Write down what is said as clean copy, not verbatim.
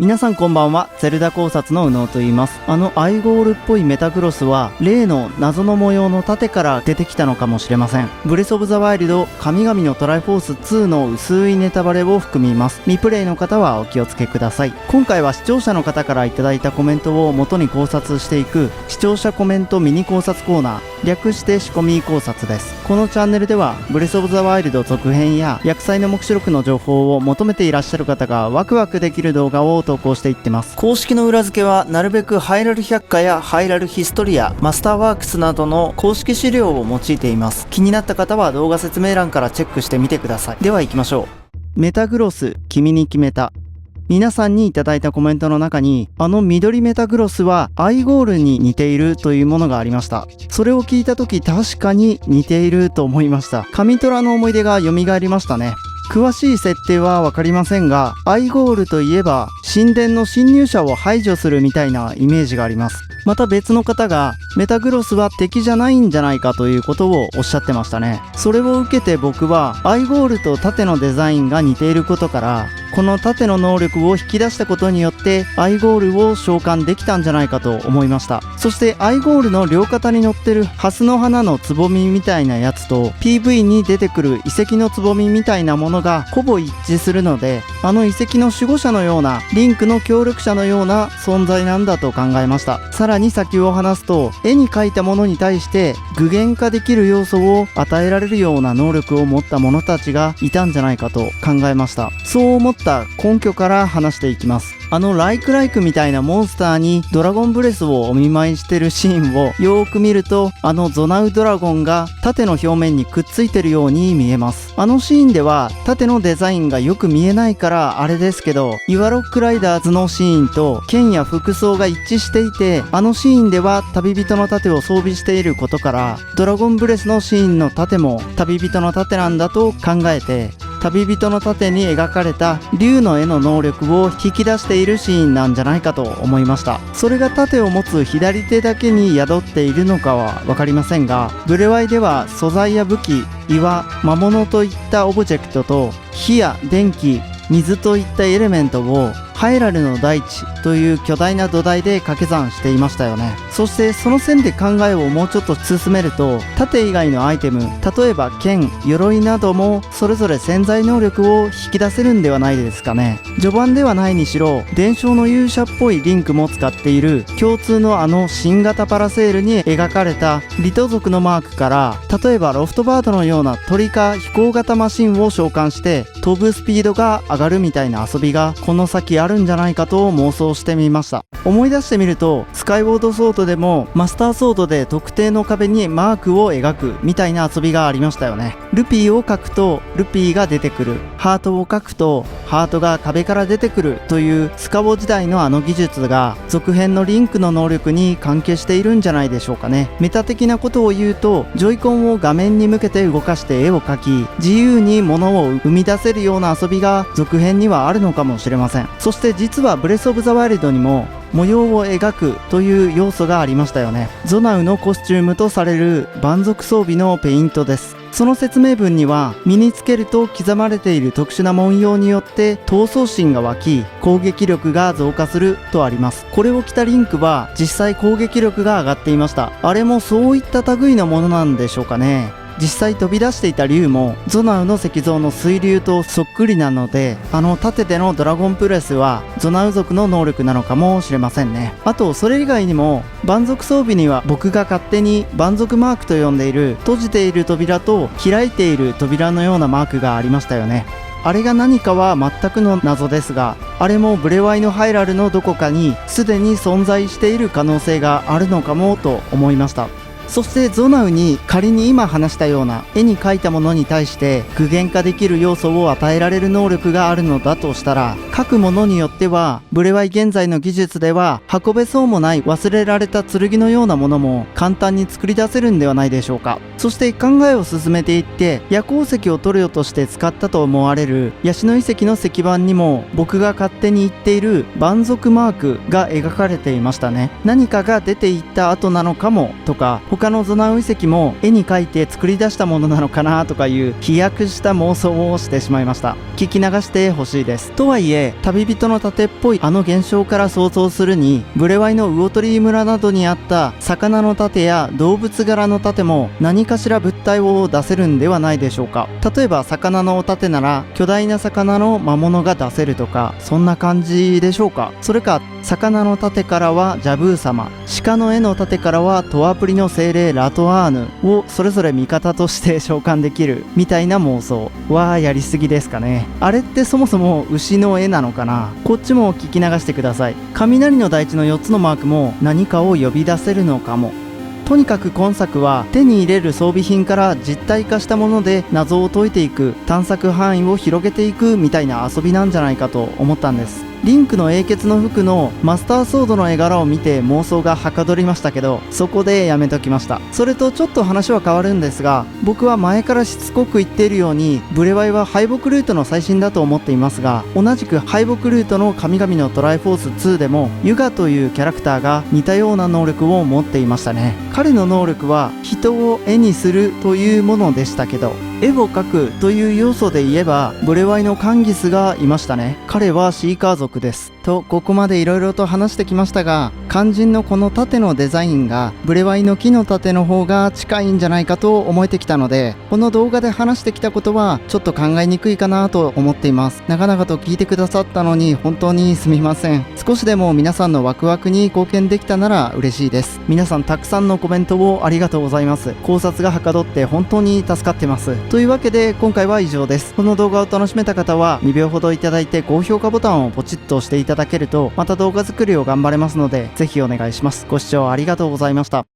皆さんこんばんは。ゼルダ考察の宇野と言います。アイゴールっぽいメタグロスは例の謎の模様の盾から出てきたのかもしれません。ブレスオブザワイルド神々のトライフォース2の薄いネタバレを含みます。未プレイの方はお気をつけください。今回は視聴者の方からいただいたコメントを元に考察していく視聴者コメントミニ考察コーナー、略して仕込み考察です。このチャンネルではブレスオブザワイルド続編や薬剤の目視録の情報を求めていらっしゃる方がワクワクできる動画を投稿していってます。公式の裏付けはなるべくハイラル百科やハイラルヒストリア、マスターワークスなどの公式資料を用いています。気になった方は動画説明欄からチェックしてみてください。では行きましょう。メタグロス君に決めた。皆さんにいただいたコメントの中に緑メタグロスはアイゴールに似ているというものがありました。それを聞いた時確かに似ていると思いました。神虎の思い出が蘇りましたね。詳しい設定はわかりませんが、アイゴールといえば神殿の侵入者を排除するみたいなイメージがあります。また別の方がメタグロスは敵じゃないんじゃないかということをおっしゃってましたね。それを受けて僕はアイゴールと盾のデザインが似ていることから、この盾の能力を引き出したことによってアイゴールを召喚できたんじゃないかと思いました。そしてアイゴールの両肩に乗ってるハスの花のつぼみみたいなやつと PV に出てくる遺跡のつぼみみたいなものがほぼ一致するので、遺跡の守護者のようなリンクの協力者のような存在なんだと考えました。さらに先を話すと、絵に描いたものに対して具現化できる要素を与えられるような能力を持った者たちがいたんじゃないかと考えました。そう思った根拠から話していきます。ライクライクみたいなモンスターにドラゴンブレスをお見舞いしてるシーンをよーく見ると、ゾナウドラゴンが盾の表面にくっついてるように見えます。シーンでは盾のデザインがよく見えないからあれですけど、イワロックライダーズのシーンと剣や服装が一致していて、シーンでは旅人の盾を装備していることから、ドラゴンブレスのシーンの盾も旅人の盾なんだと考えて、旅人の盾に描かれた竜の絵の能力を引き出しているシーンなんじゃないかと思いました。それが盾を持つ左手だけに宿っているのかは分かりませんが、ブレワイでは素材や武器、岩、魔物といったオブジェクトと火や電気、水といったエレメントをハイラルの大地という巨大な土台で掛け算していましたよね。そしてその線で考えをもうちょっと進めると、盾以外のアイテム、例えば剣、鎧などもそれぞれ潜在能力を引き出せるんではないですかね。序盤ではないにしろ、伝承の勇者っぽいリンクも使っている共通の新型パラセールに描かれたリト族のマークから、例えばロフトバードのような鳥か飛行型マシンを召喚して飛ぶスピードが上がるみたいな遊びがこの先あるんじゃないかと妄想してみました。思い出してみると、スカイウォードソードでもマスターソードで特定の壁にマークを描くみたいな遊びがありましたよね。ルピーを描くとルピーが出てくる、ハートを描くとハートが壁から出てくるというスカボ時代の技術が続編のリンクの能力に関係しているんじゃないでしょうかね。メタ的なことを言うと、ジョイコンを画面に向けて動かして絵を描き、自由に物を生み出せるような遊びが続編にはあるのかもしれません。そして実はブレスオブザワイルドにも模様を描くという要素がありましたよね。ゾナウのコスチュームとされる蛮族装備のペイントです。その説明文には、身につけると刻まれている特殊な文様によって闘争心が湧き攻撃力が増加するとあります。これを着たリンクは実際攻撃力が上がっていました。あれもそういった類のものなんでしょうかね。実際飛び出していた竜もゾナウの石像の水竜とそっくりなので、盾でのドラゴンプレスはゾナウ族の能力なのかもしれませんね。あとそれ以外にも蛮族装備には僕が勝手に蛮族マークと呼んでいる閉じている扉と開いている扉のようなマークがありましたよね。あれが何かは全くの謎ですが、あれもブレワイのハイラルのどこかにすでに存在している可能性があるのかもと思いました。そしてゾナウに仮に今話したような絵に描いたものに対して具現化できる要素を与えられる能力があるのだとしたら、描くものによってはブレワイ現在の技術では運べそうもない忘れられた剣のようなものも簡単に作り出せるんではないでしょうか。そして考えを進めていって、夜行石を塗料として使ったと思われるヤシの遺跡の石板にも、僕が勝手に言っている蛮族マークが描かれていましたね。何かが出ていった後なのかもとか、他のゾナウ遺跡も絵に描いて作り出したものなのかなとかいう飛躍した妄想をしてしまいました。聞き流してほしいです。とはいえ、旅人の盾っぽいあの現象から想像するに、ブレワイの魚鳥村などにあった魚の盾や動物柄の盾も何かしら物体を出せるんではないでしょうか。例えば魚の盾なら巨大な魚の魔物が出せるとか、そんな感じでしょうか。それか魚の盾からはジャブー様、鹿の絵の盾からはトアプリの精霊ラトアーヌをそれぞれ味方として召喚できるみたいな妄想はやりすぎですかね。あれってそもそも牛の絵なのかな。こっちも聞き流してください。雷の大地の4つのマークも何かを呼び出せるのかも。とにかく今作は手に入れる装備品から実体化したもので謎を解いていく、探索範囲を広げていくみたいな遊びなんじゃないかと思ったんです。リンクの英傑の服のマスターソードの絵柄を見て妄想がはかどりましたけど、そこでやめときました。それとちょっと話は変わるんですが、僕は前からしつこく言っているようにブレワイは敗北ルートの最新だと思っていますが、同じく敗北ルートの神々のトライフォース2でもユガというキャラクターが似たような能力を持っていましたね。彼の能力は人を絵にするというものでしたけど、絵を描くという要素で言えばブレワイのカンギスがいましたね。彼はシーカー族ですと、ここまでいろいろと話してきましたが、肝心のこの盾のデザインがブレワイの木の盾の方が近いんじゃないかと思えてきたので、この動画で話してきたことはちょっと考えにくいかなと思っています。長々と聞いてくださったのに本当にすみません。少しでも皆さんのワクワクに貢献できたなら嬉しいです。皆さんたくさんのコメントをありがとうございます。考察がはかどって本当に助かってます。というわけで今回は以上です。この動画を楽しめた方は2秒ほどいただいて高評価ボタンをポチッと押していただけるとまた動画作りを頑張れますので、ぜひお願いします。ご視聴ありがとうございました。